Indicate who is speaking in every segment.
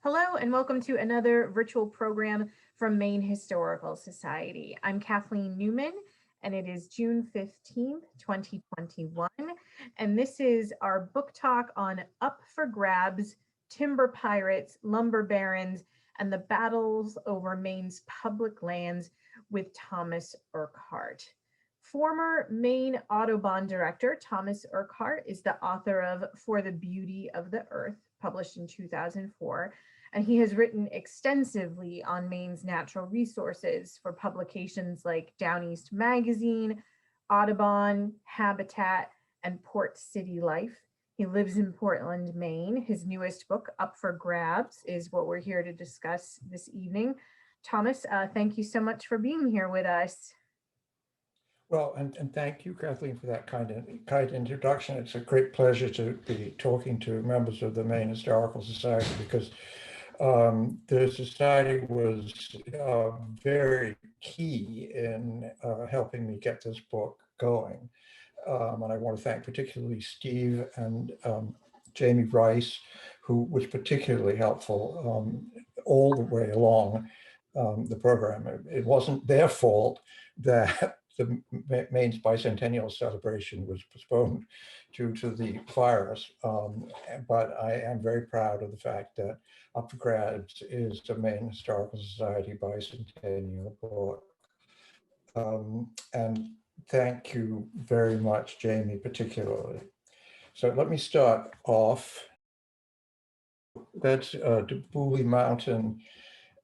Speaker 1: Hello and welcome to another virtual program from Maine Historical Society. I'm Kathleen Newman and it is June 15th, 2021. And this is our book talk on Up for Grabs, Timber Pirates, Lumber Barons, and the Battles over Maine's Public Lands with Thomas Urquhart. Former Maine Audubon director Thomas Urquhart is the author of For the Beauty of the Earth, published in 2004, and he has written extensively on Maine's natural resources for publications like Down East Magazine, Audubon, Habitat, and Port City Life. He lives in Portland, Maine. His newest book, Up for Grabs, is what we're here to discuss this evening. Thomas, thank you so much for being here with us.
Speaker 2: Well, and thank you, Kathleen, for that kind introduction. It's a great pleasure to be talking to members of the Maine Historical Society because the society was very key in helping me get this book going. And I want to thank particularly Steve and Jamie Rice, who was particularly helpful all the way along the program. It wasn't their fault that the Maine's bicentennial celebration was postponed due to the virus, but I am very proud of the fact that Up for Grabs is the Maine Historical Society bicentennial book. And thank you very much, Jamie, particularly. So let me start off. That's Debooley Mountain,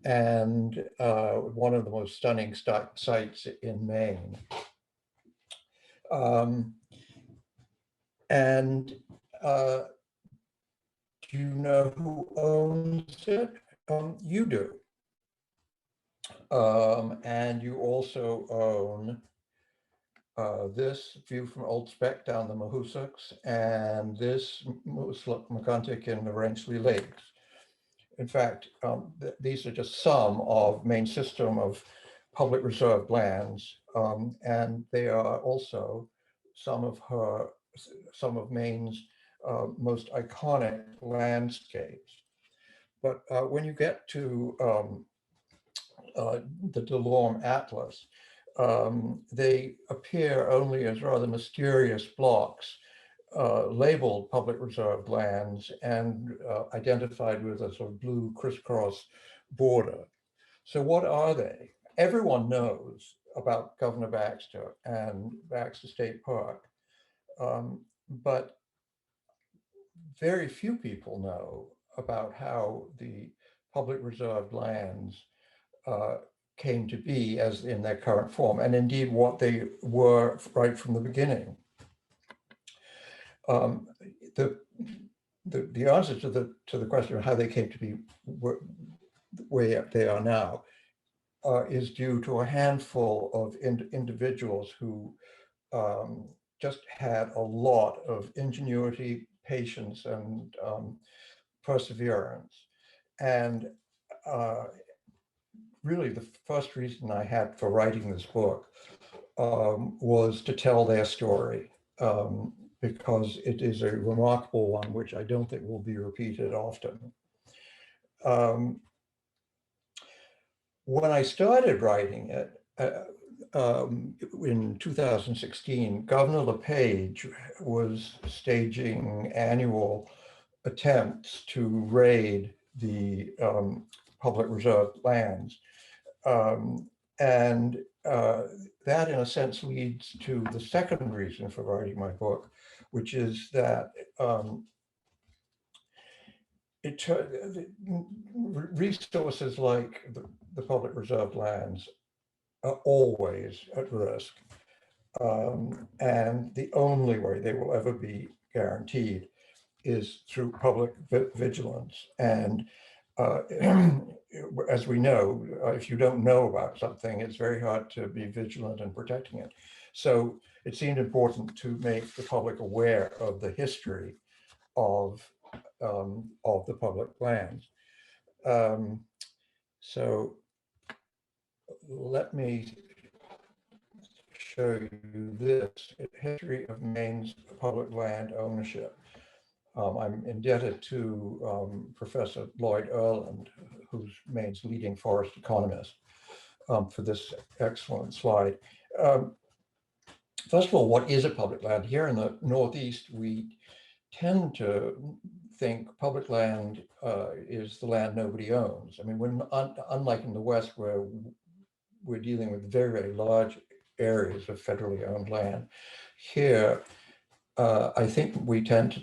Speaker 2: and one of the most stunning sites in Maine. And do you know who owns it? You do. And you also own this view from Old Spec down the Mahoosucs and this McCuntic in the Rangeley Lakes. In fact, these are just some of Maine's system of public reserved lands, and they are also some of Maine's most iconic landscapes. But when you get to the Delorme Atlas, they appear only as rather mysterious blocks labeled public reserved lands and identified with a sort of blue crisscross border. So what are they? Everyone knows about Governor Baxter and Baxter State Park, but very few people know about how the public reserved lands came to be as in their current form, and indeed what they were right from the beginning. The answer to the question of how they came to be where they are now is due to a handful of individuals who just had a lot of ingenuity, patience, and perseverance. And really the first reason I had for writing this book was to tell their story, because it is a remarkable one, which I don't think will be repeated often. When I started writing it in 2016, Governor LePage was staging annual attempts to raid the public reserved lands. And that, in a sense, leads to the second reason for writing my book, which is that resources like the public reserved lands are always at risk. And the only way they will ever be guaranteed is through public vigilance. And as we know, if you don't know about something, it's very hard to be vigilant in protecting it. So it seemed important to make the public aware of the history of the public lands. So let me show you this history of Maine's public land ownership. I'm indebted to Professor Lloyd Erland, who's Maine's leading forest economist, for this excellent slide. First of all, what is a public land? Here in the Northeast, we tend to think public land is the land nobody owns. I mean, unlike in the West, where we're dealing with very, very large areas of federally owned land, here, I think we don't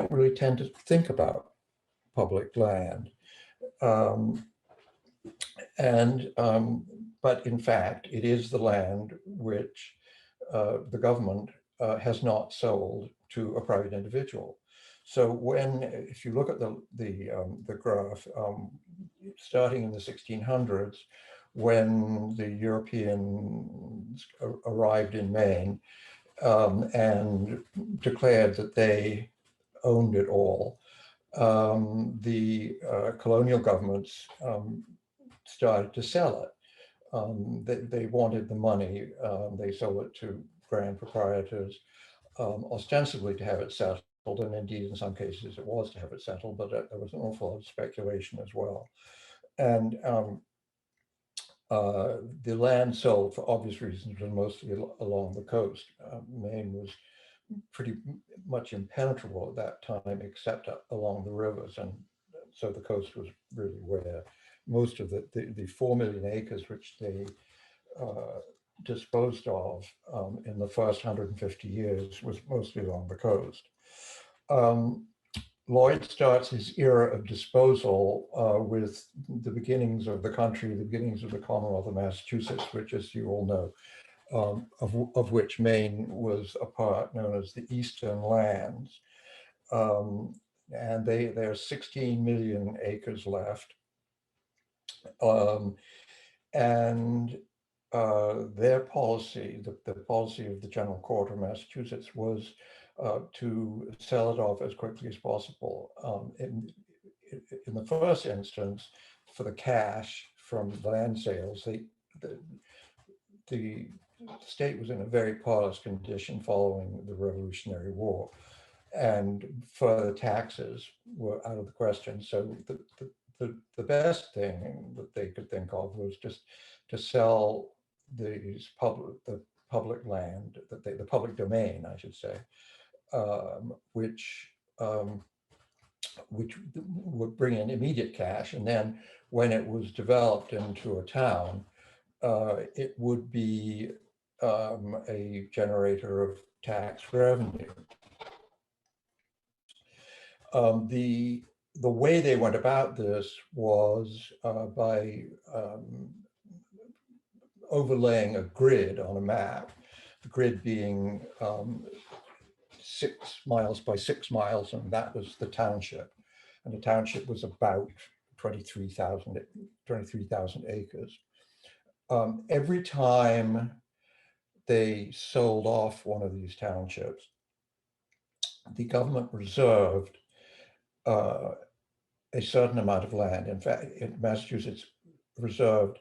Speaker 2: really tend to think about public land. But in fact, it is the land which the government has not sold to a private individual. So if you look at the graph, starting in the 1600s, when the Europeans arrived in Maine and declared that they owned it all, the colonial governments started to sell it. They wanted the money. They sold it to grand proprietors, ostensibly to have it settled, and indeed in some cases it was to have it settled, but there was an awful lot of speculation as well. And the land sold for obvious reasons was mostly along the coast. Maine was pretty much impenetrable at that time, except along the rivers, and so the coast was really where most of the 4 million acres which they disposed of in the first 150 years was mostly along the coast. Lloyd starts his era of disposal with the beginnings of the country, the beginnings of the Commonwealth of Massachusetts, which, as you all know, of which Maine was a part, known as the Eastern Lands. And there are 16 million acres left. And their policy, the policy of the General Court of Massachusetts, was to sell it off as quickly as possible. In the first instance, for the cash from land sales, the state was in a very parlous condition following the Revolutionary War, and further taxes were out of the question. So the best thing that they could think of was just to sell the public land, the public domain, I should say, which would bring in immediate cash. And then when it was developed into a town, it would be a generator of tax revenue. The way they went about this was by overlaying a grid on a map, the grid being 6 miles by 6 miles, and that was the township. And the township was about 23,000 acres. Every time they sold off one of these townships, the government reserved a certain amount of land. In fact, Massachusetts reserved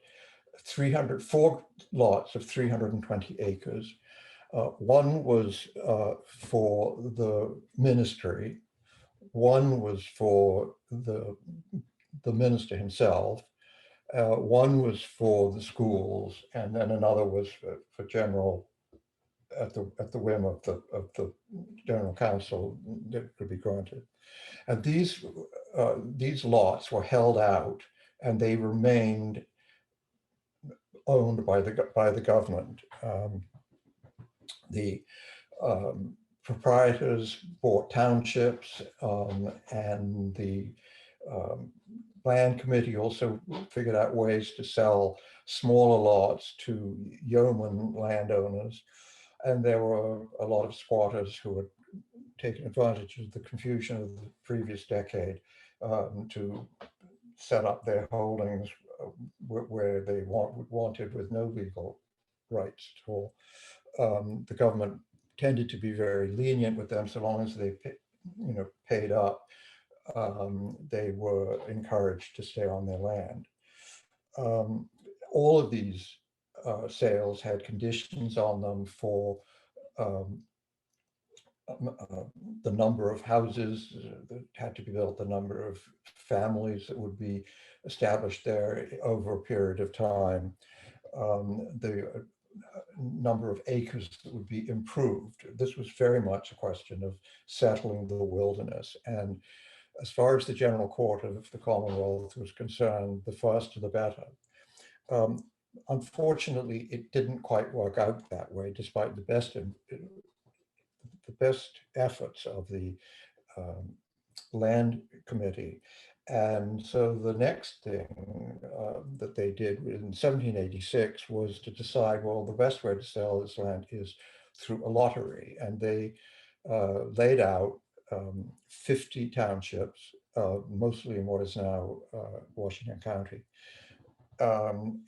Speaker 2: 4 lots of 320 acres. One was for the ministry, one was for the minister himself, one was for the schools, and then another was for general, at the whim of the general council that could be granted. And these lots were held out, and they remained owned by the government. The proprietors bought townships, and the land committee also figured out ways to sell smaller lots to yeoman landowners. And there were a lot of squatters who had taken advantage of the confusion of the previous decade to set up their holdings where they wanted with no legal rights at all. The government tended to be very lenient with them, so long as they paid up. They were encouraged to stay on their land. All of these sales had conditions on them for the number of houses that had to be built, the number of families that would be established there over a period of time, the number of acres that would be improved. This was very much a question of settling the wilderness. And as far as the General Court of the Commonwealth was concerned, the faster the better. Unfortunately, it didn't quite work out that way, despite the best efforts of the land committee. And so the next thing that they did in 1786 was to decide, well, the best way to sell this land is through a lottery. And they laid out 50 townships, mostly in what is now Washington County.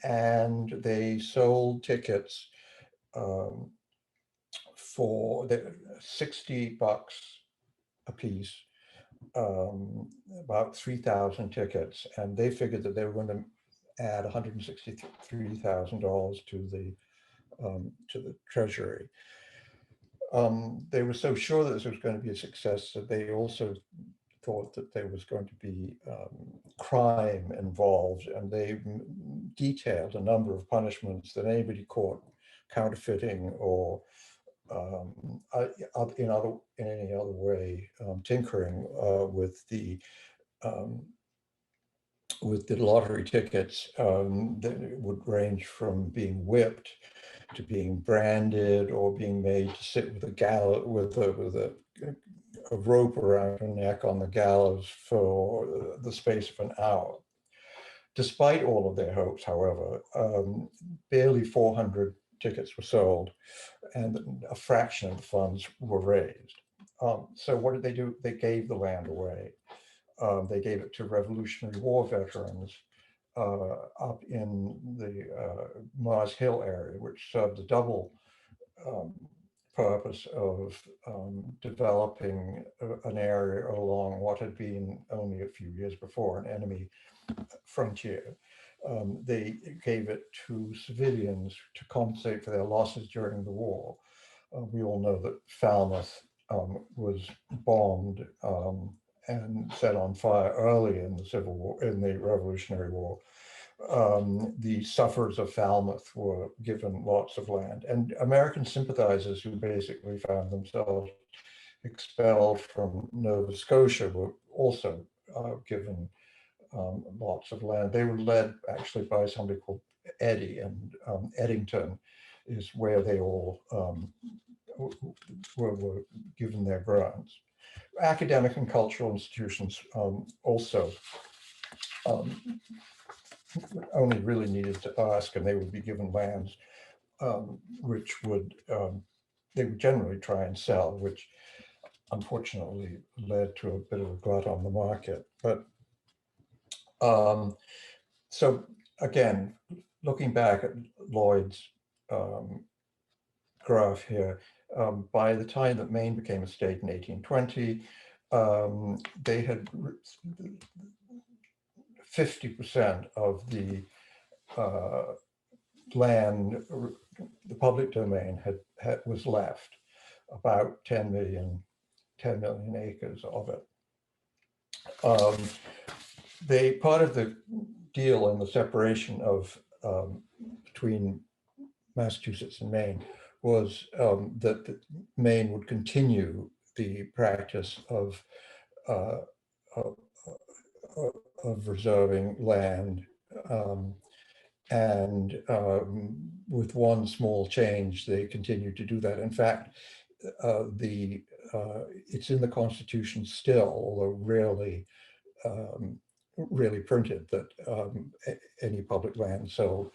Speaker 2: And they sold tickets for $60 a piece, about 3,000 tickets, and they figured that they were going to add $163,000 to the treasury. They were so sure that this was going to be a success that they also thought that there was going to be crime involved, and they detailed a number of punishments that anybody caught counterfeiting or in any other way tinkering with the lottery tickets, that would range from being whipped to being branded or being made to sit with a rope around her neck on the gallows for the space of an hour. Despite all of their hopes, however, barely 400 tickets were sold, and a fraction of the funds were raised. So what did they do? They gave the land away. They gave it to Revolutionary War veterans up in the Mars Hill area, which served a double purpose of developing an area along what had been only a few years before an enemy frontier. They gave it to civilians to compensate for their losses during the war. We all know that Falmouth was bombed and set on fire early in the Civil War, in the Revolutionary War. The sufferers of Falmouth were given lots of land, and American sympathizers who basically found themselves expelled from Nova Scotia were also given lots of land. They were led actually by somebody called Eddy, and Eddington is where they all were given their grants. Academic and cultural institutions also only really needed to ask, and they would be given lands which they would generally try and sell, which unfortunately led to a bit of a glut on the market. But so again, looking back at Lloyd's graph here, by the time that Maine became a state in 1820, they had 50% of the land, the public domain was left, about 10 million acres of it. Part of the deal in the separation of between Massachusetts and Maine was that Maine would continue the practice of reserving land, and with one small change, they continued to do that. In fact, it's in the Constitution still, although rarely printed, that any public land sold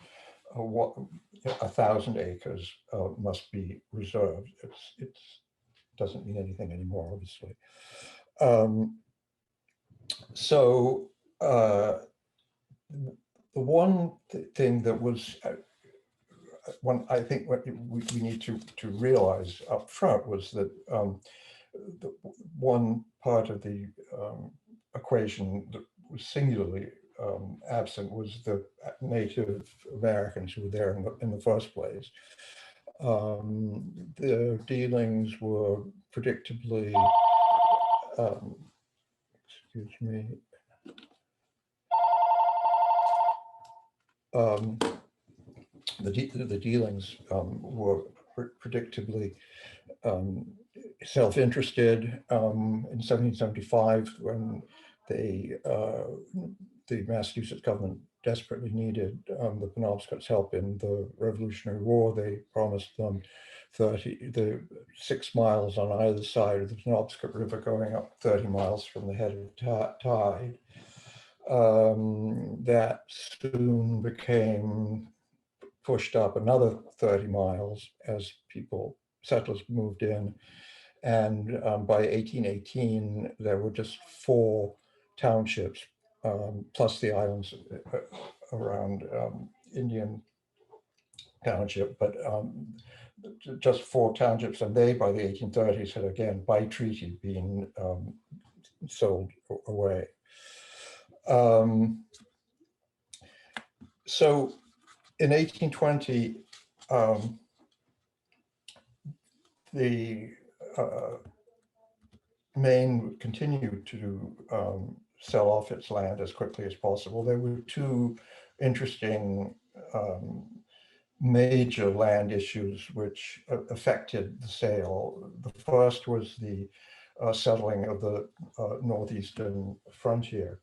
Speaker 2: 1,000 acres must be reserved. It doesn't mean anything anymore, obviously. So the one thing that was I think what we need to realize up front was that the one part of the equation that was singularly absent was the Native Americans who were there in the first place. The dealings were predictably, excuse me, the dealings were predictably self-interested. In 1775, when the Massachusetts government desperately needed the Penobscots' help in the Revolutionary War, they promised them 6 miles on either side of the Penobscot River, going up 30 miles from the head of tide. That soon became pushed up another 30 miles as settlers moved in. And by 1818, there were just 4 townships, plus the islands around Indian Township, but just 4 townships. And they, by the 1830s, had again, by treaty, been sold away. So in 1820, the Maine continued to sell off its land as quickly as possible. There were 2 interesting major land issues which affected the sale. The first was the settling of the northeastern frontier,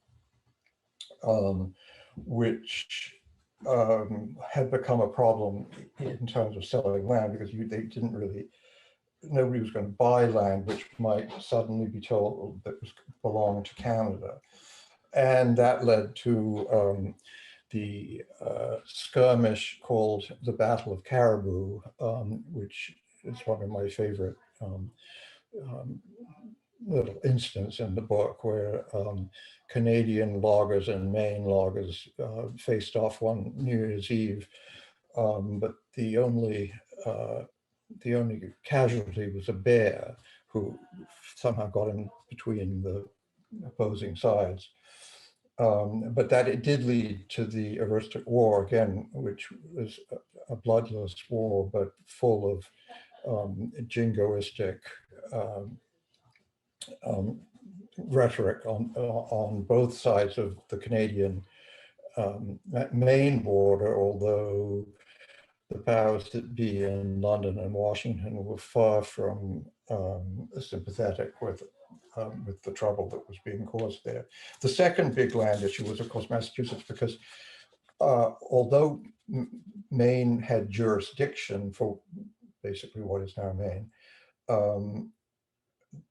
Speaker 2: which had become a problem in terms of selling land, because they didn't really, nobody was going to buy land which might suddenly be told that belonged to Canada. And that led to the skirmish called the Battle of Caribou, which is one of my favorite little incidents in the book, where Canadian loggers and Maine loggers faced off one New Year's Eve, but the only casualty was a bear who somehow got in between the opposing sides. But that it did lead to the Aroostook War again, which was a bloodless war, but full of jingoistic rhetoric on both sides of the Canadian Maine border, although the powers that be in London and Washington were far from sympathetic with the trouble that was being caused there. The second big land issue was, of course, Massachusetts, because although Maine had jurisdiction for basically what is now Maine,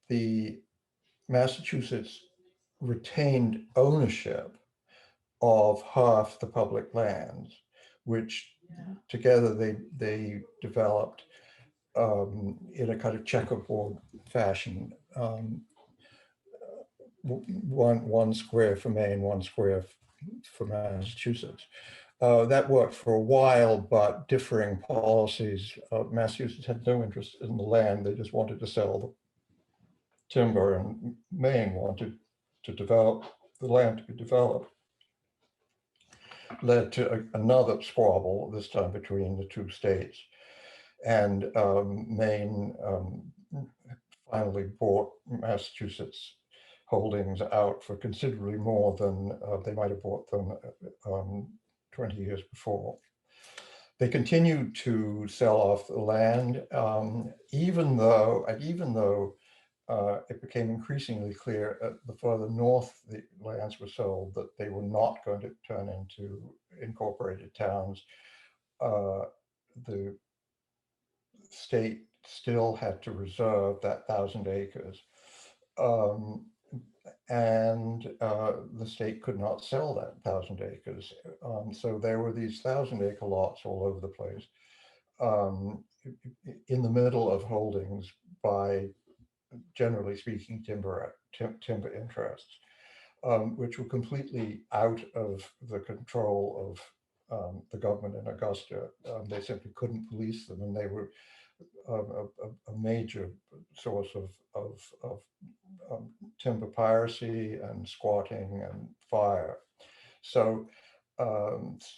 Speaker 2: the Massachusetts retained ownership of half the public lands, which together they developed in a kind of checkerboard fashion. One square for Maine, 1 square for Massachusetts. That worked for a while, but differing policies. Massachusetts had no interest in the land. They just wanted to sell the timber, and Maine wanted to develop the land to be developed. Led to another squabble, this time between the 2 states. And Maine finally bought Massachusetts holdings out for considerably more than they might have bought them 20 years before. They continued to sell off the land, even though it became increasingly clear the further north the lands were sold that they were not going to turn into incorporated towns. The state still had to reserve that 1,000 acres. And the state could not sell that 1,000 acres. So there were these 1,000-acre lots all over the place, in the middle of holdings by, generally speaking, timber interests, which were completely out of the control of the government in Augusta. They simply couldn't police them, and they were a major source of timber piracy and squatting and fire. So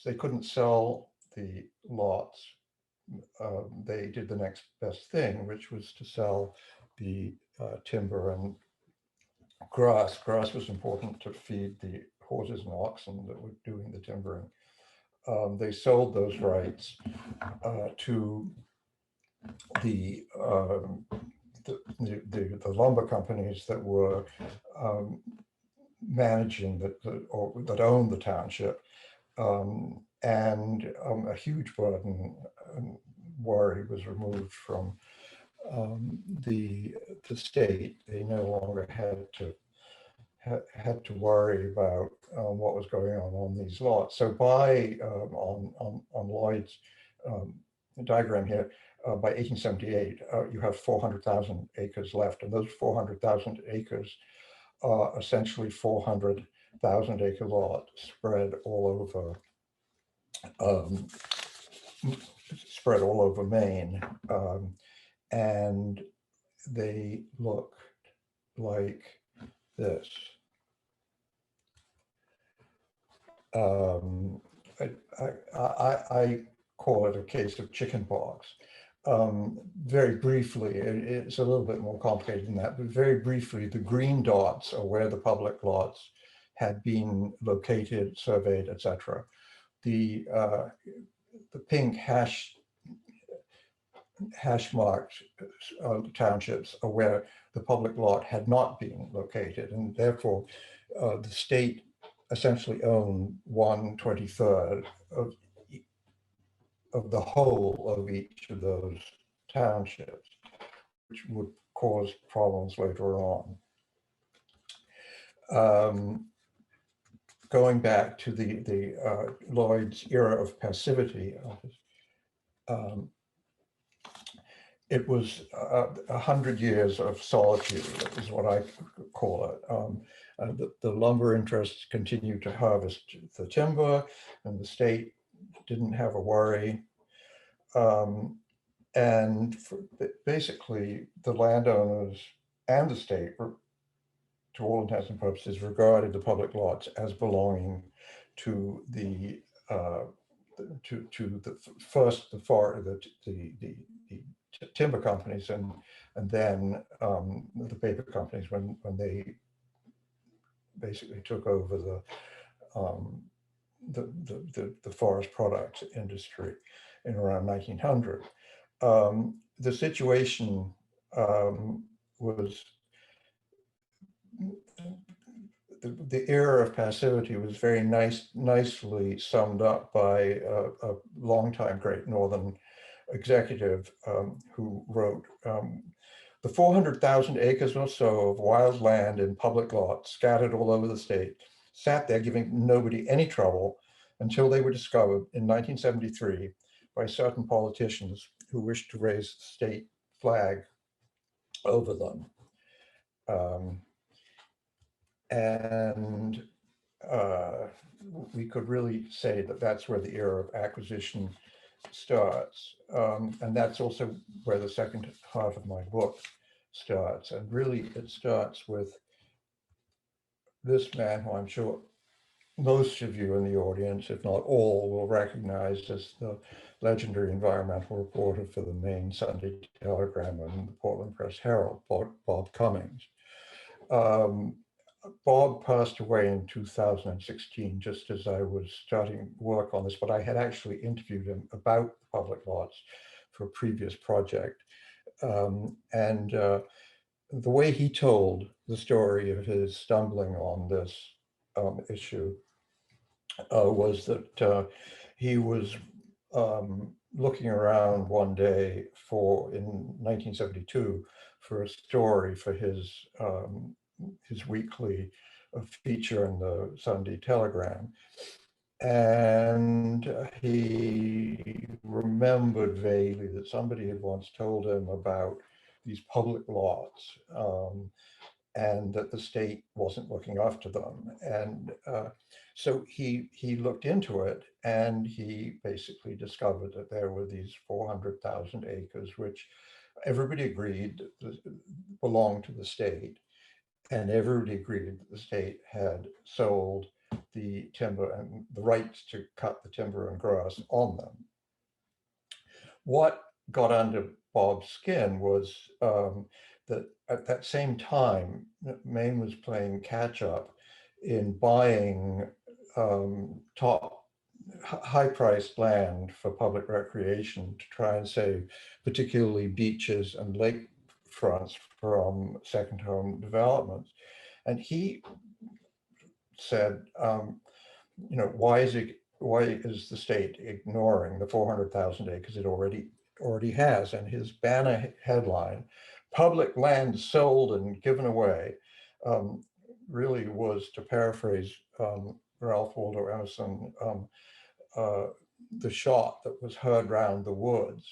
Speaker 2: they couldn't sell the lots they did the next best thing, which was to sell the timber and grass. Grass was important to feed the horses and oxen that were doing the timbering. They sold those rights to the, the lumber companies that were managing or that owned the township, and a huge burden and worry was removed from the state. They no longer had to worry about what was going on these lots. So by on Lloyd's diagram here, by 1878, you have 400,000 acres left, and those 400,000 acres are essentially 400,000 acre lots spread all over Maine, and they look like this. I call it a case of chicken pox. Very briefly, it's a little bit more complicated than that, but very briefly, the green dots are where the public lots had been located, surveyed, etc. The pink hash marked townships are where the public lot had not been located, and therefore the state essentially owned 1/23 of the whole of each of those townships, which would cause problems later on. Going back to the Lloyd's era of passivity, it was 100 years of solitude, is what I call it. The lumber interests continued to harvest the timber, and the state didn't have a worry. And basically, the landowners and the state, to all intents and purposes, regarded the public lots as belonging to the timber companies, and then the paper companies when they basically took over the forest products industry in around 1900. The situation was, the era of passivity was very nicely summed up by a longtime Great Northern executive who wrote, the 400,000 acres or so of wild land in public lots scattered all over the state sat there giving nobody any trouble until they were discovered in 1973 by certain politicians who wished to raise the state flag over them. And we could really say that that's where the era of acquisition starts. And that's also where the second half of my book starts. And really it starts with this man, who I'm sure most of you in the audience, if not all, will recognize as the legendary environmental reporter for the Maine Sunday Telegram and the Portland Press Herald, Bob Cummings. Bob passed away in 2016, just as I was starting work on this, but I had actually interviewed him about the public lots for a previous project. And the way he told the story of his stumbling on this issue was that he was looking around one day in 1972 for a story for his weekly feature in the Sunday Telegram. And he remembered vaguely that somebody had once told him about these public lots, and that the state wasn't looking after them. And so he looked into it, and he basically discovered that there were these 400,000 acres, which everybody agreed belonged to the state. And everybody agreed that the state had sold the timber and the rights to cut the timber and grass on them. What got under Bob's skin was that at that same time, Maine was playing catch up in buying top high-priced land for public recreation to try and save particularly beaches and lake fronts from second home developments. And he said, why is the state ignoring the 400,000 acres it already has? And his banner headline, "Public land sold and given away," really was, to paraphrase Ralph Waldo Emerson, the shot that was heard round the woods.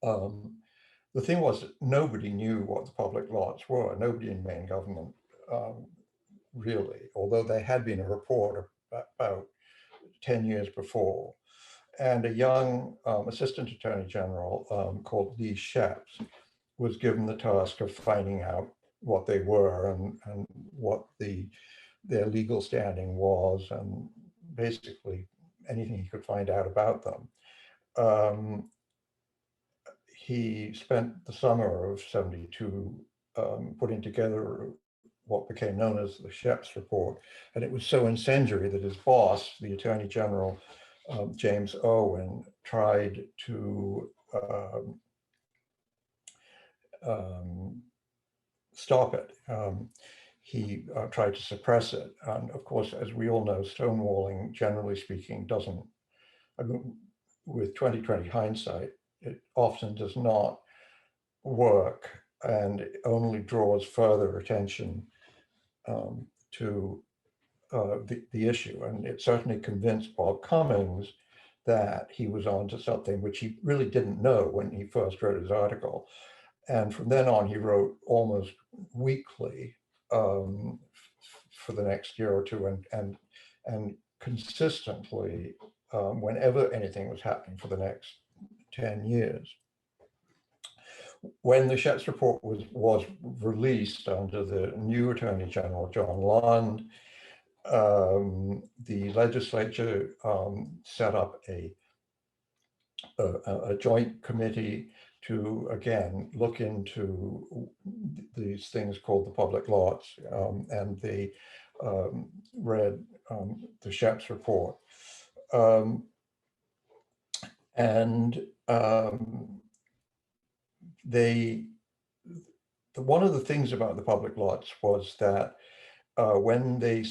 Speaker 2: The thing was that nobody knew what the public lots were. Nobody in Maine government really, although there had been a report about 10 years before. And a young assistant attorney general called Lee Sheps was given the task of finding out what they were and what their legal standing was, and basically anything he could find out about them. He spent the summer of '72 putting together what became known as the Sheps Report. And it was so incendiary that his boss, the Attorney General, James Owen, tried to stop it. He tried to suppress it. And of course, as we all know, stonewalling, generally speaking, doesn't, I mean, with 2020 hindsight, it often does not work and only draws further attention to the issue. And it certainly convinced Bob Cummings that he was onto something, which he really didn't know when he first wrote his article. And from then on, he wrote almost weekly for the next year or two, and consistently whenever anything was happening for the next 10 years. When the Sheps Report was released under the new Attorney General, John Lund, the legislature set up a joint committee to, again, look into these things called the public lots, and they read the Sheps Report. One of the things about the public lots was that when the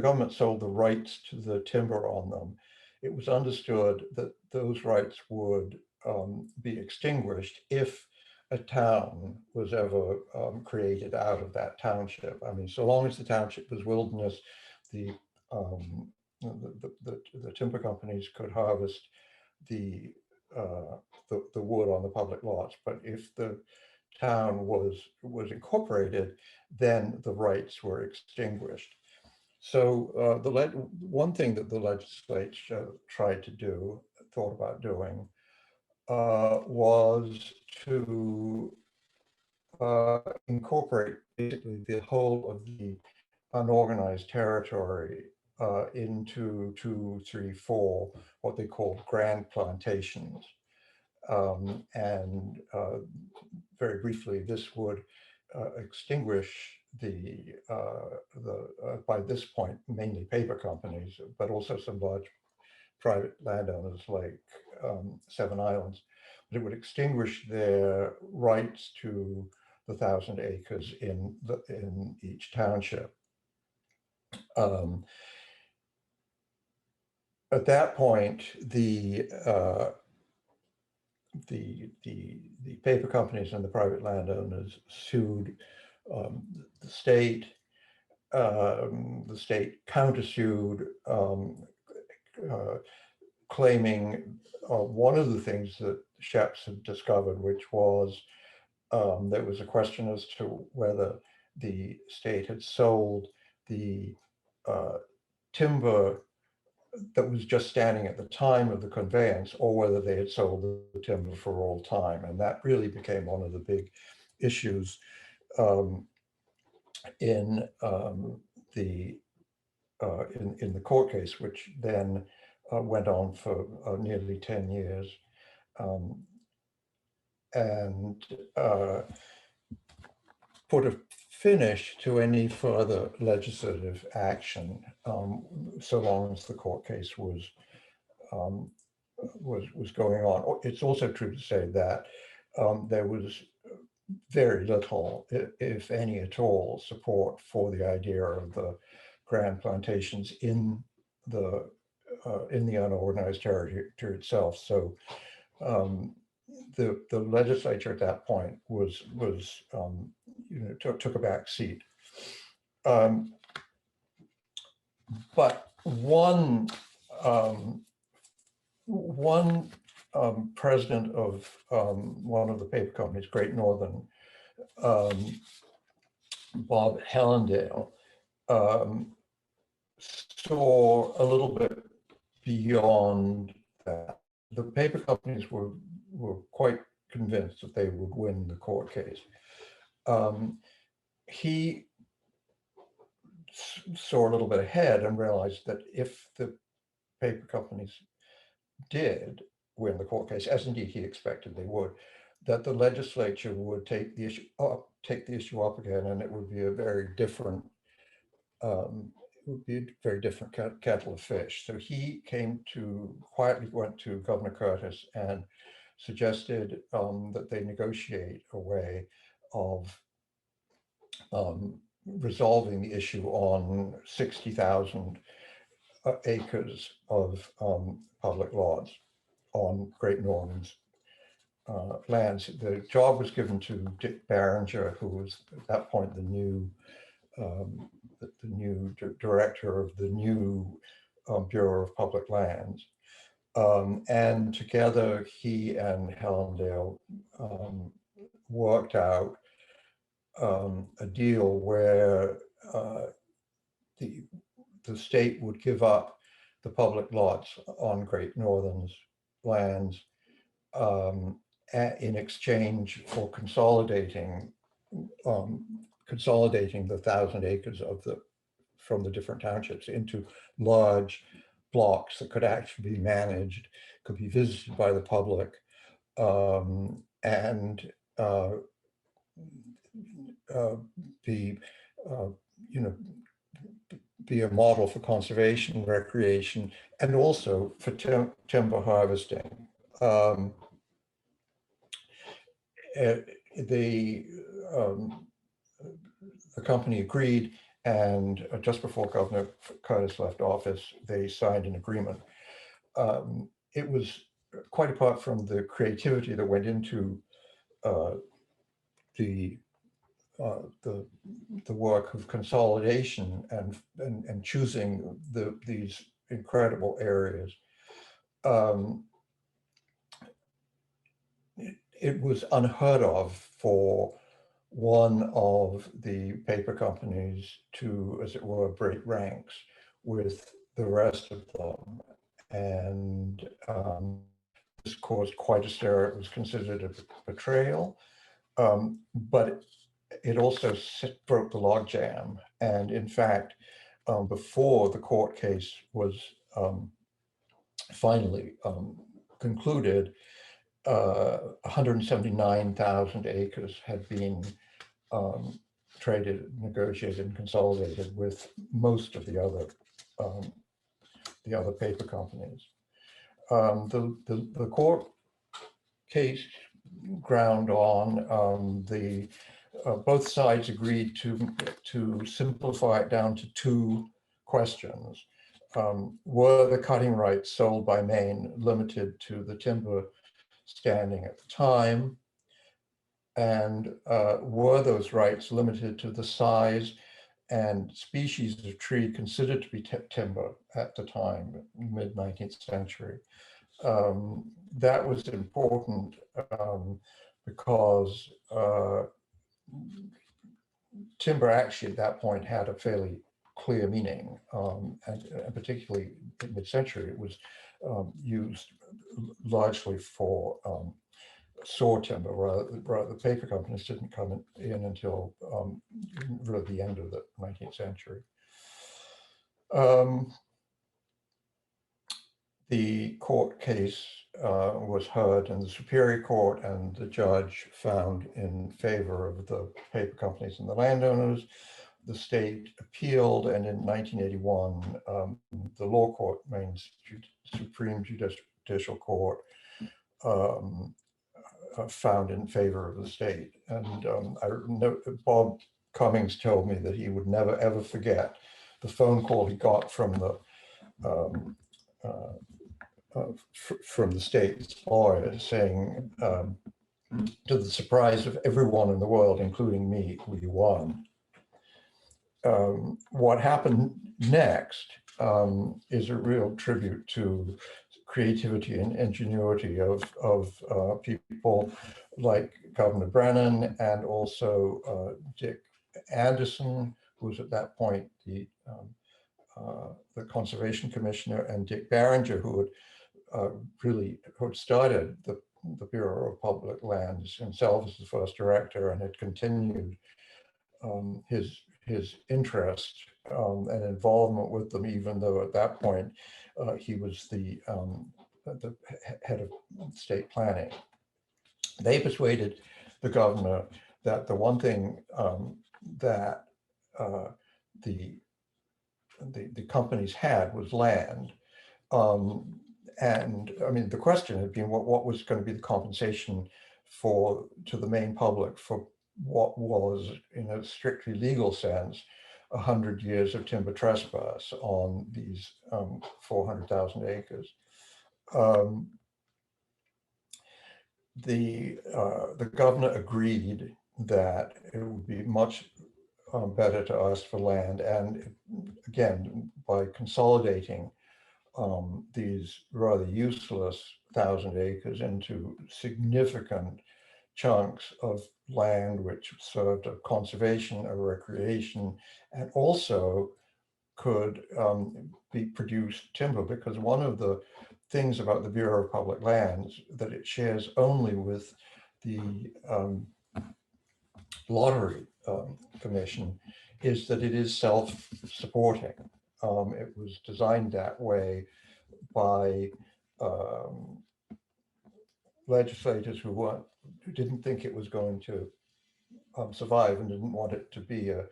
Speaker 2: government sold the rights to the timber on them, it was understood that those rights would be extinguished if a town was ever created out of that township. I mean, so long as the township was wilderness, the timber companies could harvest the wood on the public lots. But if the town was incorporated, then the rights were extinguished. So one thing that the legislature thought about doing, was to incorporate basically the whole of the unorganized territory into 2, 3, 4, what they called grand plantations. Very briefly, this would extinguish by this point, mainly paper companies, but also some large private landowners like Seven Islands. But it would extinguish their rights to the 1,000 acres in each township. At that point, the paper companies and the private landowners sued the state. The state countersued, claiming one of the things that Sheps had discovered, which was there was a question as to whether the state had sold the timber that was just standing at the time of the conveyance, or whether they had sold the timber for all time. And that really became one of the big issues in the court case, which then went on for nearly 10 years. And put a finish to any further legislative action, so long as the court case was going on. It's also true to say that there was very little, if any at all, support for the idea of the grand plantations in the unorganized territory itself. So the legislature at that point was took a back seat. But one president of one of the paper companies, Great Northern, Bob Hellendale, saw a little bit beyond that. The paper companies were quite convinced that they would win the court case. He saw a little bit ahead and realized that if the paper companies did win the court case, as indeed he expected they would, that the legislature would take the issue up again, and it would be a very different kettle of fish. So he quietly went to Governor Curtis and suggested that they negotiate a way of resolving the issue on 60,000 acres of public lots on Great Northern's lands. The job was given to Dick Barringer, who was at that point the new director of the new Bureau of Public Lands. And together he and Hellendale worked out a deal where the state would give up the public lots on Great Northern's lands in exchange for consolidating the 1,000 acres from the different townships into large blocks that could actually be managed, could be visited by the public, and be a model for conservation, recreation, and also for timber harvesting. The company agreed, and just before Governor Curtis left office, they signed an agreement. It was quite apart from the creativity that went into the work of consolidation and choosing these incredible areas. It was unheard of for one of the paper companies to, as it were, break ranks with the rest of them. And this caused quite a stir. It was considered a betrayal, but it also broke the logjam. And in fact, before the court case was finally concluded, 179,000 acres had been traded, negotiated, and consolidated with most of the other paper companies. The court case ground on both sides agreed to simplify it down to two questions. Were the cutting rights sold by Maine limited to the timber standing at the time? And were those rights limited to the size and species of tree considered to be timber at the time, mid-19th century? That was important because timber actually at that point had a fairly clear meaning, and particularly in mid-century, it was used largely for saw timber, rather the paper companies didn't come in until really the end of the 19th century. the court case was heard in the Superior Court, and the judge found in favor of the paper companies and the landowners. The state appealed, and in 1981, the law court, Maine's Supreme Judicial Court, found in favor of the state. And I know Bob Cummings told me that he would never ever forget the phone call he got from the state's lawyer saying, to the surprise of everyone in the world, including me, we won. What happened next is a real tribute to creativity and ingenuity of people like Governor Brennan, and also Dick Anderson, who was at that point the conservation commissioner, and Dick Barringer, who had started the Bureau of Public Lands himself as the first director, and had continued his interest and involvement with them, even though at that point he was the head of state planning. They persuaded the governor that the one thing that the companies had was land. And I mean, the question had been what was going to be the compensation to the Maine public for what was, in a strictly legal sense, 100 years of timber trespass on these 400,000 acres. The governor agreed that it would be much better to ask for land, and again, by consolidating these rather useless 1,000 acres into significant chunks of land which served a conservation, a recreation, and also could produce timber, because one of the things about the Bureau of Public Lands that it shares only with the Lottery Commission is that it is self-supporting. It was designed that way by legislators who didn't think it was going to survive and didn't want it to be a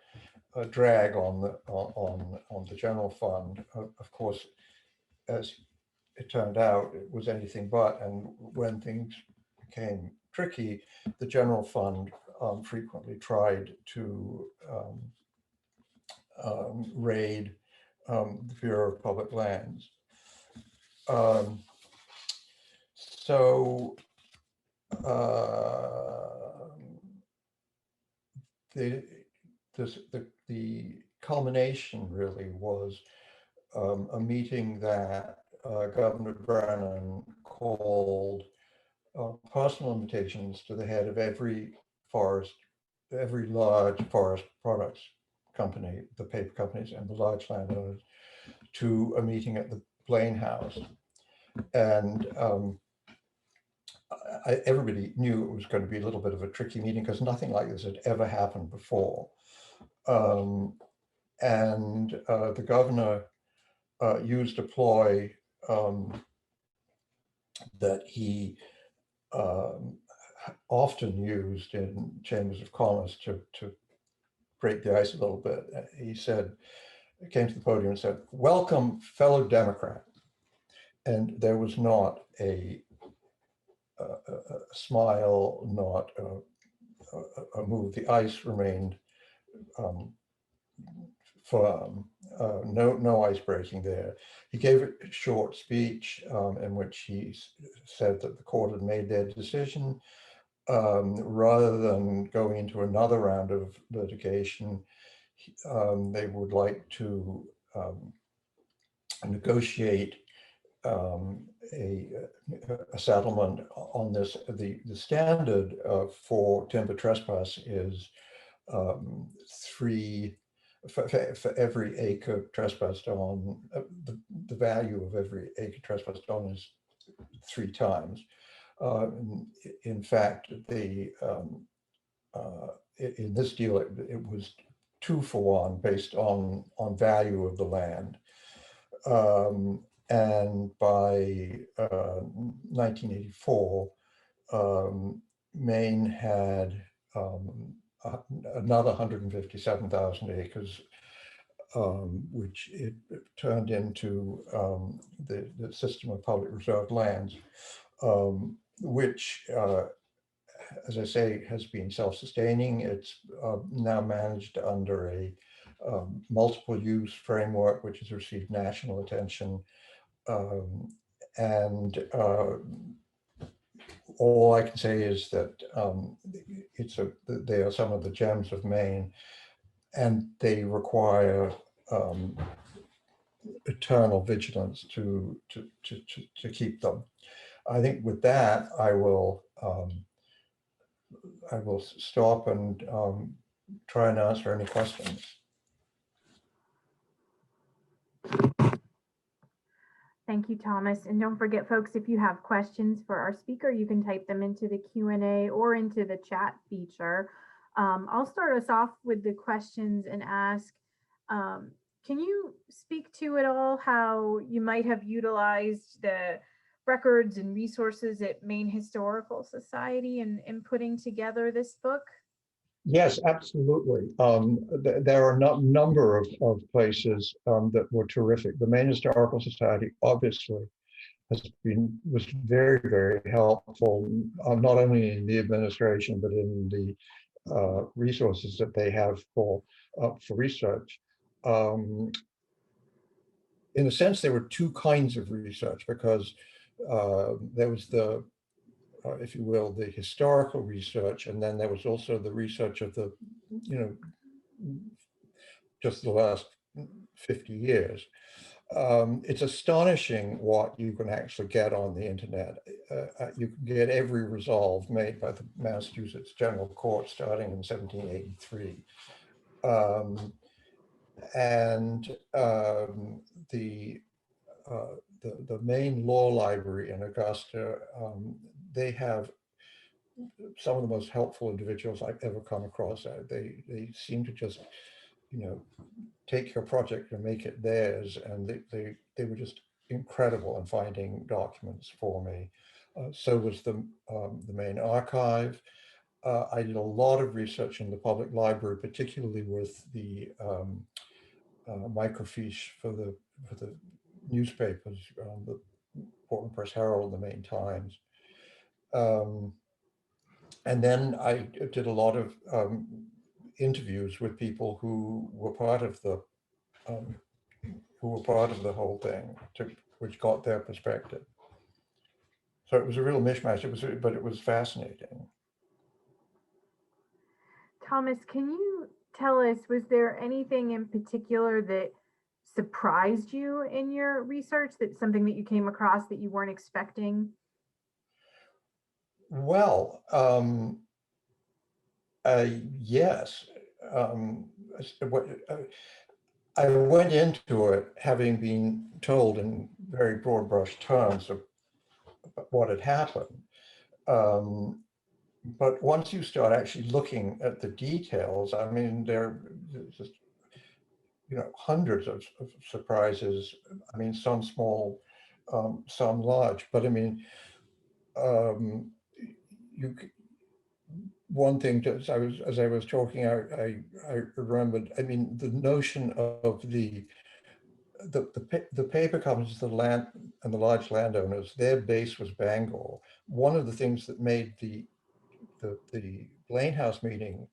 Speaker 2: drag on the general fund. Of course, as it turned out, it was anything but. And when things became tricky, the general fund frequently tried to raid the Bureau of Public Lands. So the culmination really was a meeting that Governor Brennan called personal invitations to the head of every large forest products company, the paper companies and the large landowners, to a meeting at the Blaine House. And everybody knew it was going to be a little bit of a tricky meeting because nothing like this had ever happened before. And the governor used a ploy that he often used in chambers of commerce to break the ice a little bit. He came to the podium and said, "Welcome, fellow Democrat." And there was not a smile, not a move. The ice remained firm. No ice breaking there. He gave a short speech in which he said that the court had made their decision. Rather than going into another round of litigation, they would like to negotiate a settlement on this. The standard for timber trespass is 3 for every acre trespassed on. The value of every acre trespassed on is 3 times. In fact, in this deal, it was 2 for 1 based on value of the land. And by 1984, Maine had another 157,000 acres, which it turned into the system of public reserve lands, which, as I say, has been self-sustaining. It's now managed under a multiple use framework, which has received national attention. And all I can say is that they are some of the gems of Maine, and they require eternal vigilance to keep them. I think with that, I will stop and try and answer any questions.
Speaker 1: Thank you, Thomas. And don't forget, folks, if you have questions for our speaker, you can type them into the Q&A or into the chat feature. I'll start us off with the questions and ask, can you speak to at all how you might have utilized the records and resources at Maine Historical Society in putting together this book?
Speaker 2: Yes, absolutely. There are a number of places that were terrific. The Maine Historical Society obviously was very, very helpful, not only in the administration, but in the resources that they have for research. In a sense, there were two kinds of research, because there was the if you will, the historical research, and then there was also the research of the, just the last 50 years. It's astonishing what you can actually get on the internet. You can get every resolve made by the Massachusetts General Court starting in 1783. The Maine Law Library in Augusta, they have some of the most helpful individuals I've ever come across. They seem to just, take your project and make it theirs, and they were just incredible in finding documents for me. So was the Maine Archive. I did a lot of research in the public library, particularly with the microfiche for the newspapers, the Portland Press Herald, the Maine Times. And then I did a lot of interviews with people who were part of the whole thing, which got their perspective. So it was a real mishmash. But it was fascinating.
Speaker 1: Thomas, can you tell us, was there anything in particular that surprised you in your research, that's something that you came across that you weren't expecting?
Speaker 2: Well, yes. I went into it having been told in very broad brush terms of what had happened. But once you start actually looking at the details, I mean, there's just, hundreds of surprises. I mean, some small, some large, but I mean, one thing, as I was talking, I remembered, I mean, the notion of the paper companies, the land and the large landowners, their base was Bangor. One of the things that made the Blaine House meeting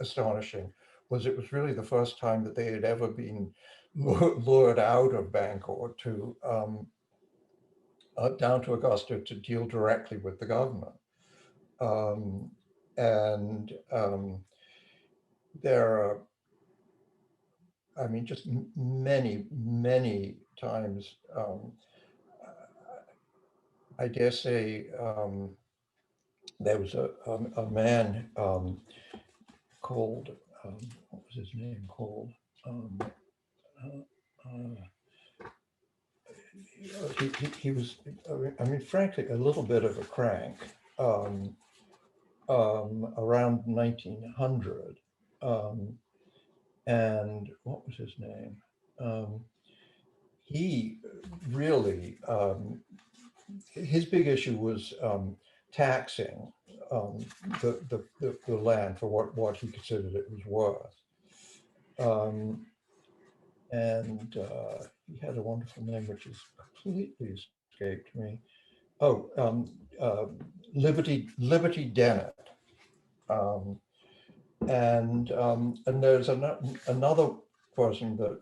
Speaker 2: astonishing was it was really the first time that they had ever been lured out of Bangor to down to Augusta to deal directly with the government. There are, I mean, just many, many times, I dare say, there was a man called, what was his name called? He was, I mean, frankly, a little bit of a crank around 1900. And what was his name? he really, his big issue was taxing the land for what he considered it was worth. And he had a wonderful name, which has completely escaped me. Oh, Liberty Dennett. And there's another person that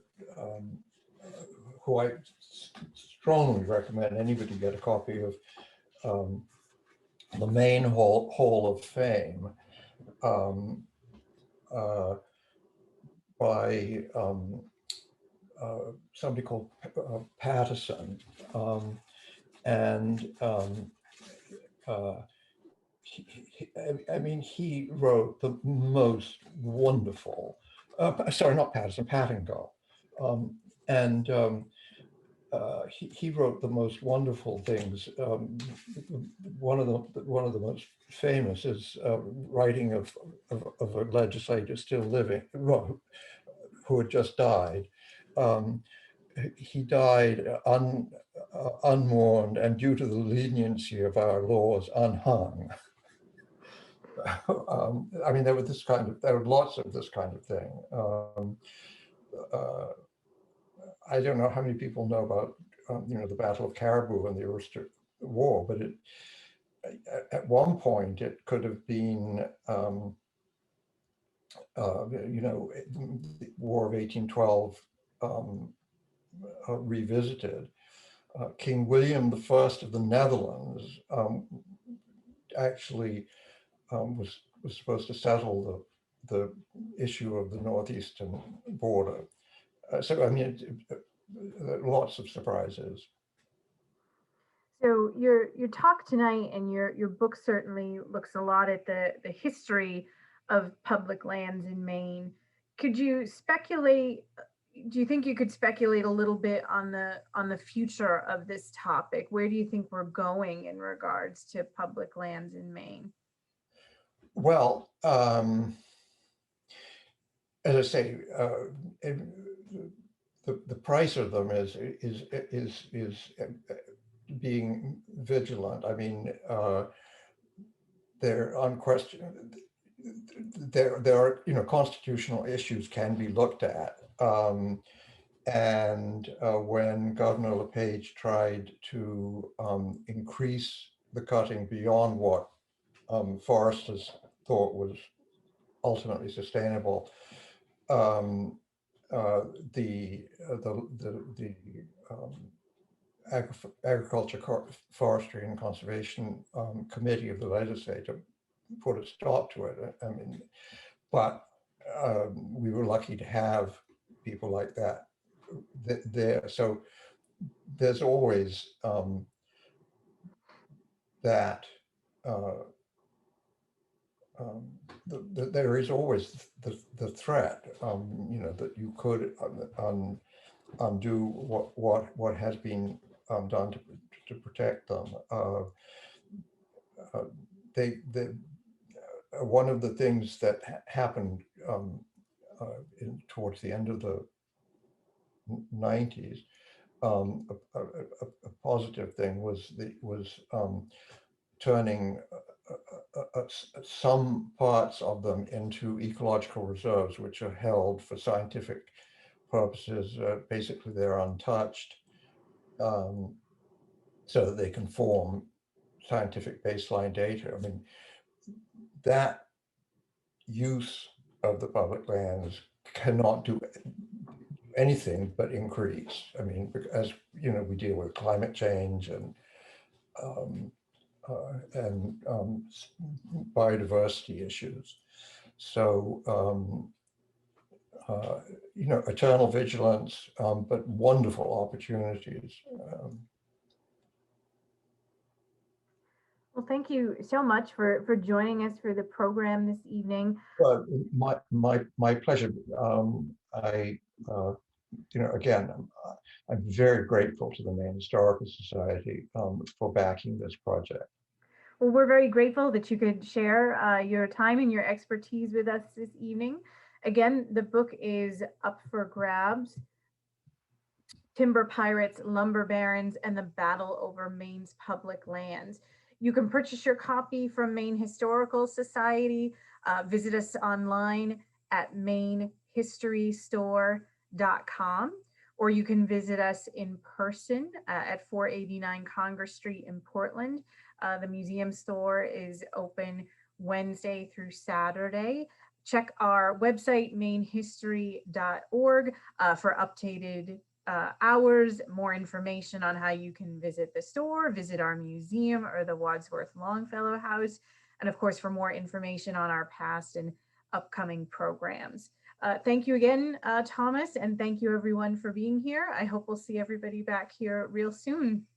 Speaker 2: who I strongly recommend anybody get a copy of, the Maine Hall of Fame, by somebody called Patterson, and I mean, he wrote the most wonderful, sorry, not Patterson, Pattingill. And he wrote the most wonderful things. One of the most famous is writing of a legislator still living, who had just died. He died unmourned, and due to the leniency of our laws, unhung. I mean, there were lots of this kind of thing. I don't know how many people know about, the Battle of Caribou and the Ulster War, but at one point it could have been, the War of 1812 revisited. King William I of the Netherlands actually was supposed to settle the issue of the northeastern border. So I mean, lots of surprises.
Speaker 1: So your talk tonight and your book certainly looks a lot at the history of public lands in Maine. Could you speculate? Do you think you could speculate a little bit on the future of this topic? Where do you think we're going in regards to public lands in Maine?
Speaker 2: Well, as I say, the price of them is being vigilant. I mean, they're unquestioned. There are, constitutional issues can be looked at. And when Governor LePage tried to increase the cutting beyond what foresters thought was ultimately sustainable, the Agriculture, Forestry, and Conservation Committee of the legislature put a stop to it. I mean, but we were lucky to have people like that there. So there's always that. There is always the threat, that you could undo what has been done to protect them. One of the things that happened towards the end of the 90s, a positive thing was turning some parts of them into ecological reserves, which are held for scientific purposes. Basically, they're untouched, so that they can form scientific baseline data. I mean, that use of the public lands cannot do anything but increase. I mean, as we deal with climate change and biodiversity issues. So, eternal vigilance, but wonderful opportunities.
Speaker 1: Well, thank you so much for joining us for the program this evening.
Speaker 2: Well, my pleasure. Again, I'm very grateful to the Maine Historical Society for backing this project.
Speaker 1: Well, we're very grateful that you could share your time and your expertise with us this evening. Again, the book is up for grabs. timber pirates, lumber barons, and the battle over Maine's public lands. You can purchase your copy from Maine Historical Society. Visit us online at mainhistorystore.com, or you can visit us in person at 489 Congress Street in Portland. The museum store is open Wednesday through Saturday. Check our website, mainhistory.org, for updated hours, more information on how you can visit the store, visit our museum or the Wadsworth Longfellow House, and of course, for more information on our past and upcoming programs. Thank you again, Thomas, and thank you everyone for being here. I hope we'll see everybody back here real soon.